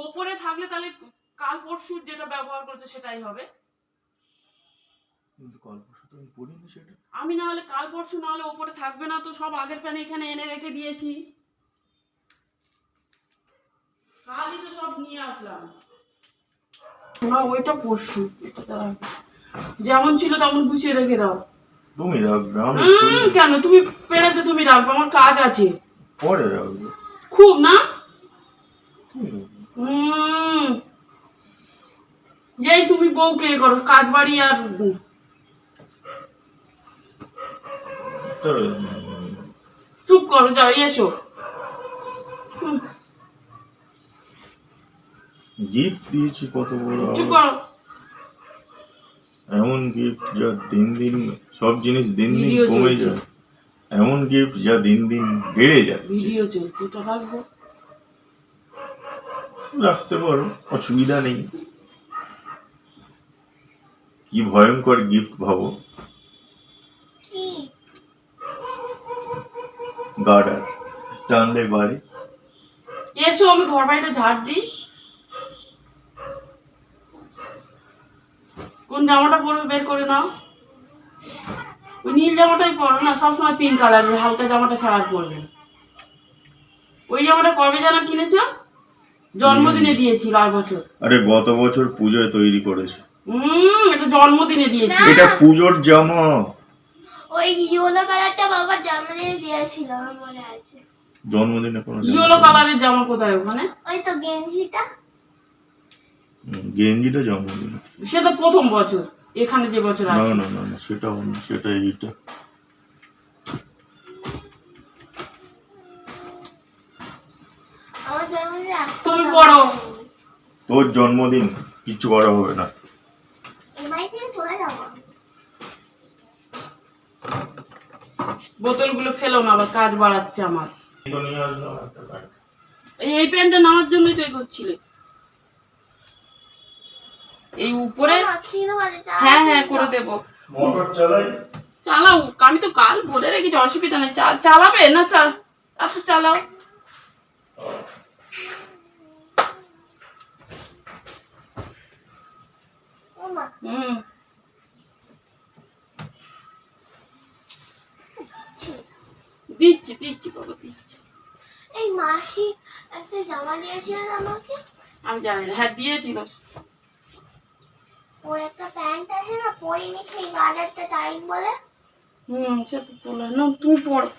ওপরে থাকলে তাহলে কাল পরশু যেটা ব্যবহার করছে সেটাই হবে। কিন্তু কাল পরশু তো আমি পড়িনি সেটা। আমি না হলে কাল পরশু না হলে ওপরে থাকবে না তো, সব আগের প্যান এখানে এনে রেখে দিয়েছি, কালই তো সব নিয়ে আসলাম না। ওইটা পরশু, যেমন ছিল তেমন গুছিয়ে রেখে দাও। তুমি রাখবে, আমি কেন? তুমি পেরেছো, তুমি রাখবে, আমার কাজ আছে। পরে রাখবো খুব না। এই তুমি বউকে করো কাজ বাড়ি আর চুপ করো, যাও এসো। গিফট দিয়েছি কত বড়, চুপ করো। এমন গিফট যা দিন দিন সব জিনিস দিন দিন ভিডিও কমে চলছে। যায়, এমন গিফট যা দিন দিন বেড়ে যায়। ভিডিও চলছে, এটা রাখবো। রাখতে পারো, অসুবিধা নেই। কি ভয়ঙ্কর গিফট ভাবো, গার্ডার টানলে বাড়ি। এসো আমি ঘর বাড়িটা ঝাড় দিই। কোন জামাটা পরবে বের করে নাও। ওই নীল জামাটাই পরো না, সবসময় পিঙ্ক কালারের হালকা জামাটা ছাড়া পরবে। ওই জামাটা কবে যেন কিনেছ? জন্মদিনে দিয়েছিল আর বছর। আরে গত বছর পূজোয় তৈরি করেছে। এটা জন্মদিনে দিয়েছিল। এটা পূজোর জামা। ওই ইয়েলো কালারটা বাবার জন্মদিনে দিয়েছিল, আমার মনে আছে। জন্মদিনে কোনো ইয়েলো কালারের জামা কোথায় ওখানে? ওই তো গেঞ্জিটা। গেঞ্জিটা জন্মদিনে। সেটা প্রথম বছর, এখানে যে বছর না আসে। না না না, সেটা অন্য, সেটা এইটা। আমার জন্মদিনে তুমি পড়ো। তোর জন্মদিন কিছু করা হবে না। এমআই থেকে চলে যাবো। বোতলগুলো ফেলো না, আবার কাজ বাড়াচ্ছে আমার। এই প্যান্টটা নামার জন্যই তো করছিলে। এই উপরে হ্যাঁ হ্যাঁ করে দেবো। মোটর চালাই, চালাও, আমি তো কাল বলে রেখেছি, অসুবিধা নেই। চালাবে না? আচ্ছা চালাও। দিচ্ছি দিচ্ছি বাবা দিচ্ছি। এই মাসি একটা জামা দিয়েছিলেন আমাকে। আমি জানি না, হ্যাঁ দিয়েছিল। ওর একটা প্যান্ট আছে না, পরিনি, সেই গার্ডারটা টাইট বলে। সে তো তোলা না, তুমি পড়ো।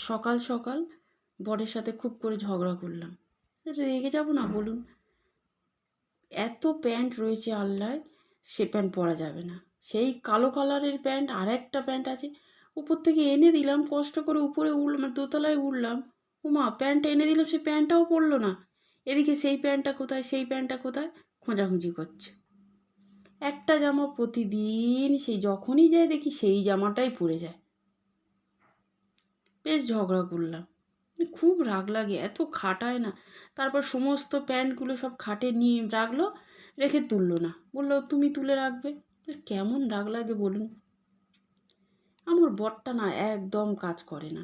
সকাল সকাল বরের সাথে খুব করে ঝগড়া করলাম। রেগে যাবো না বলুন? এত প্যান্ট রয়েছে আল্লায়, সে প্যান্ট পরা যাবে না। সেই কালো কালারের প্যান্ট আর একটা প্যান্ট আছে, উপর থেকে এনে দিলাম, কষ্ট করে উপরে উঠলাম, দোতলায় উঠলাম, ওমা প্যান্টটা এনে দিলাম, সে প্যান্টটাও পরলো না। এদিকে সেই প্যান্টটা কোথায়, সেই প্যান্টটা কোথায় খোঁজাখুঁজি করছে। একটা জামা প্রতিদিন সেই যখনই যায় দেখি সেই জামাটাই পরে যায়। বেশ ঝগড়া করলাম, খুব রাগ লাগে, এত খাটায় না। তারপর সমস্ত প্যান্টগুলো সব খাটে নিয়ে রাখলো, রেখে তুললো না, বললো তুমি তুলে রাখবে। কেমন রাগ লাগে বলুন? আমার বরটা না একদম কাজ করে না,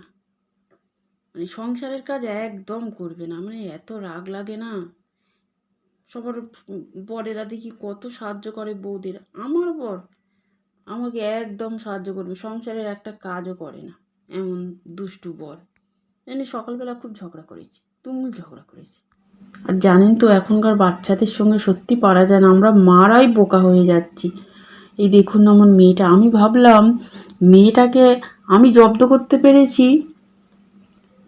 মানে সংসারের কাজ একদম করবে না, মানে এত রাগ লাগে না। সবার বরেরা দেখি কত সাহায্য করে বউদের, আমার বর আমাকে একদম সাহায্য করবে, সংসারের একটা কাজও করে না, এমন দুষ্টু বর। এনে সকালবেলা খুব ঝগড়া করেছি, তুমুল ঝগড়া করেছি। আর জানেন তো এখনকার বাচ্চাদের সঙ্গে সত্যি পারা যায় না, আমরা মারাই বোকা হয়ে যাচ্ছি। এই দেখুন আমার মেয়েটা, আমি ভাবলাম মেয়েটাকে আমি জব্দ করতে পেরেছি,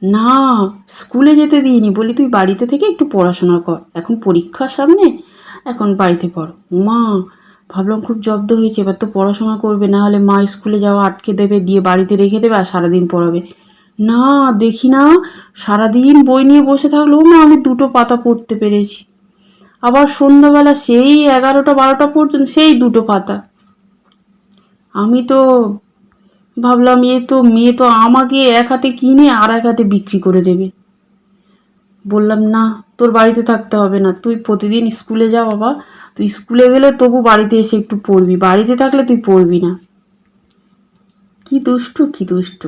না স্কুলে যেতে দিইনি, বলি তুই বাড়িতে থেকে একটু পড়াশোনা কর, এখন পরীক্ষার সামনে, এখন বাড়িতে পড়। মা ভাবলাম খুব জব্দ হয়েছে, এবার তো পড়াশোনা করবে, না হলে মা স্কুলে যাওয়া আটকে দেবে, দিয়ে বাড়িতে রেখে দেবে আর সারাদিন পড়াবে। না দেখি না, সারাদিন বই নিয়ে বসে থাকলেও না আমি 2টো পাতা পড়তে পেরেছি। আবার সন্ধ্যাবেলা সেই 11টা 12টা পর্যন্ত সেই 2টো পাতা। আমি তো ভাবলাম মেয়ে তো আমাকে এক হাতে কিনে আর এক হাতে বিক্রি করে দেবে। বললাম না, তোর বাড়িতে থাকতে হবে না, তুই প্রতিদিন স্কুলে যা বাবা, তুই স্কুলে গেলে তবু বাড়িতে এসে একটু পড়বি, বাড়িতে থাকলে তুই পড়বি না। কি দুষ্টু কি দুষ্টু।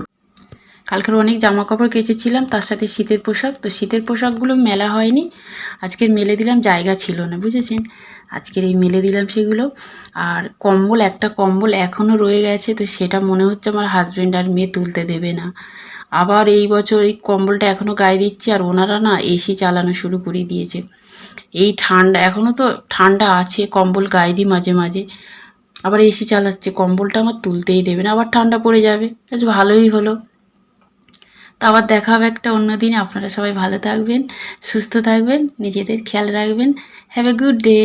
কালকের অনেক জামা কাপড় কেচেছিলাম, তার সাথে শীতের পোশাক, তো শীতের পোশাকগুলো মেলা হয়নি, আজকে মেলে দিলাম, জায়গা ছিল না বুঝেছেন, আজকের এই মেলে দিলাম সেগুলো। আর কম্বল, একটা কম্বল এখনও রয়ে গেছে, তো সেটা মনে হচ্ছে আমার হাজব্যান্ড আর মেয়ে তুলতে দেবে না। আবার এই বছর এই কম্বলটা এখনও গায়ে দিচ্ছি, আর ওনারা না এসি চালানো শুরু করে দিয়েছে। এই ঠান্ডা, এখনও তো ঠান্ডা আছে, কম্বল গায়ে দিই মাঝে মাঝে, আবার এসি চালাচ্ছে, কম্বলটা আমার তুলতেই দেবে না, আবার ঠান্ডা পড়ে যাবে। বেশ ভালোই হলো। তো আবার দেখা হবে একটা অন্য দিনে। আপনারা সবাই ভালো থাকবেন, সুস্থ থাকবেন, নিজেদের খেয়াল রাখবেন। Have a good day.